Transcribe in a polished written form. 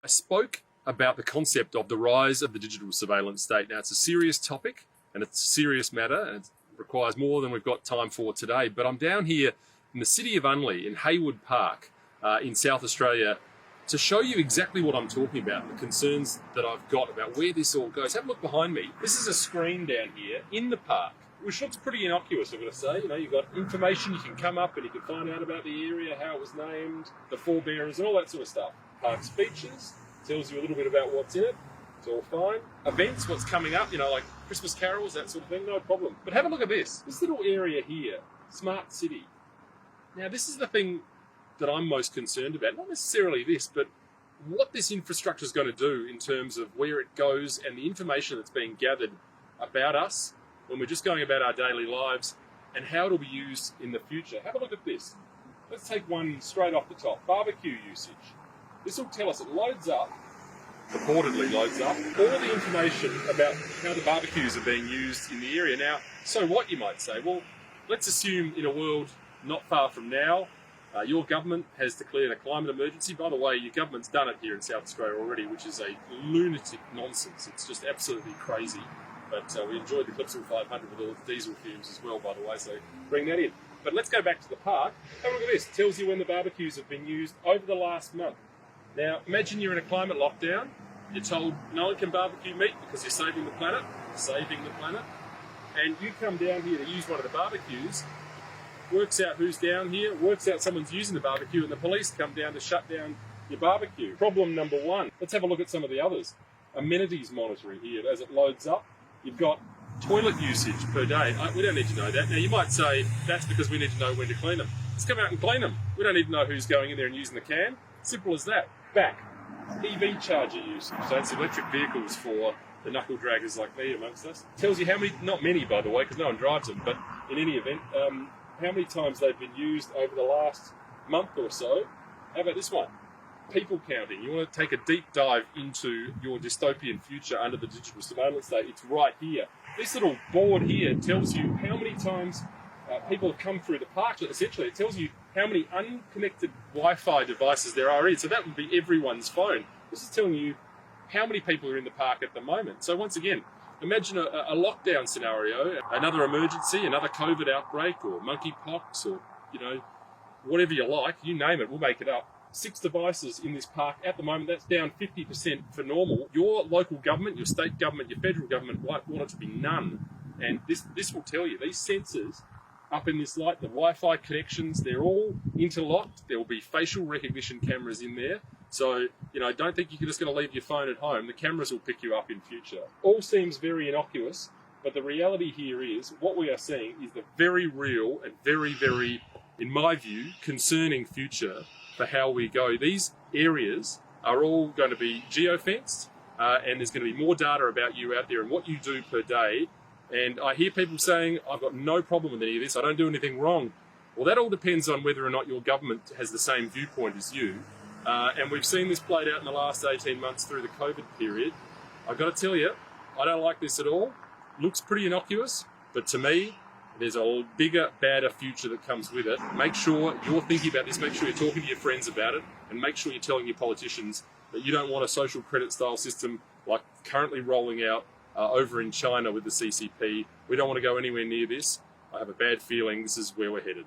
I spoke about the concept of the rise of the digital surveillance state. Now, it's a serious topic and it's a serious matter and it requires more than we've got time for today. But I'm down here in the city of Unley in Haywood Park in South Australia to show you exactly what I'm talking about, the concerns that I've got about where this all goes. Have a look behind me. This is a screen down here in the park, which looks pretty innocuous, I've got to say. You know, you've got information, you can come up and you can find out about the area, how it was named, the forebearers and all that sort of stuff. Park speeches, tells you a little bit about what's in it. It's all fine. Events, what's coming up, you know, like Christmas carols, that sort of thing, no problem. But have a look at this. This little area here, Smart City. Now, this is the thing that I'm most concerned about. Not necessarily this, but what this infrastructure is going to do in terms of where it goes and the information that's being gathered about us when we're just going about our daily lives and how it'll be used in the future. Have a look at this. Let's take one straight off the top. Barbecue usage. This will tell us, it loads up, purportedly loads up, all the information about how the barbecues are being used in the area. Now, so what, you might say? Well, let's assume in a world not far from now, your government has declared a climate emergency. By the way, your government's done it here in South Australia already, which is a lunatic nonsense. It's just absolutely crazy. But we enjoyed the Clipsal 500 with all the diesel fumes as well, by the way, so bring that in. But let's go back to the park. Have a look at this. It tells you when the barbecues have been used over the last month. Now, imagine you're in a climate lockdown. You're told no one can barbecue meat because you're saving the planet, and you come down here to use one of the barbecues, works out who's down here, works out someone's using the barbecue, and the police come down to shut down your barbecue. Problem number one. Let's have a look at some of the others. Amenities monitoring here as it loads up. You've got toilet usage per day. We don't need to know that. Now, you might say that's because we need to know when to clean them. Let's come out and clean them. We don't need to know who's going in there and using the can. Simple as that. Back. EV charger usage. So that's electric vehicles for the knuckle draggers like me amongst us. Tells you how many, not many by the way, because no one drives them, but in any event, how many times they've been used over the last month or so. How about this one? People counting. You want to take a deep dive into your dystopian future under the digital surveillance state. It's right here. This little board here tells you how many times people have come through the park. Essentially, it tells you how many unconnected Wi-Fi devices there are in. So that would be everyone's phone. This is telling you how many people are in the park at the moment. So once again, imagine a lockdown scenario, another emergency, another COVID outbreak or monkeypox or, you know, whatever you like, you name it, we'll make it up. 6 devices in this park at the moment. That's down 50% for normal. Your local government, your state government, your federal government might want it to be none. And this will tell you, these sensors up in this light, the Wi-Fi connections, they're all interlocked. There will be facial recognition cameras in there. So, you know, don't think you're just going to leave your phone at home. The cameras will pick you up in future. All seems very innocuous, but the reality here is what we are seeing is the very real and very, very, in my view, concerning future for how we go. These areas are all going to be geo-fenced, and there's going to be more data about you out there and what you do per day. And I hear people saying, I've got no problem with any of this, I don't do anything wrong. Well, that all depends on whether or not your government has the same viewpoint as you. And we've seen this played out in the last 18 months through the COVID period. I've got to tell you, I don't like this at all. Looks pretty innocuous, but to me, there's a bigger, badder future that comes with it. Make sure you're thinking about this, make sure you're talking to your friends about it, and make sure you're telling your politicians that you don't want a social credit style system like currently rolling out over in China with the CCP. We don't want to go anywhere near this. I have a bad feeling this is where we're headed.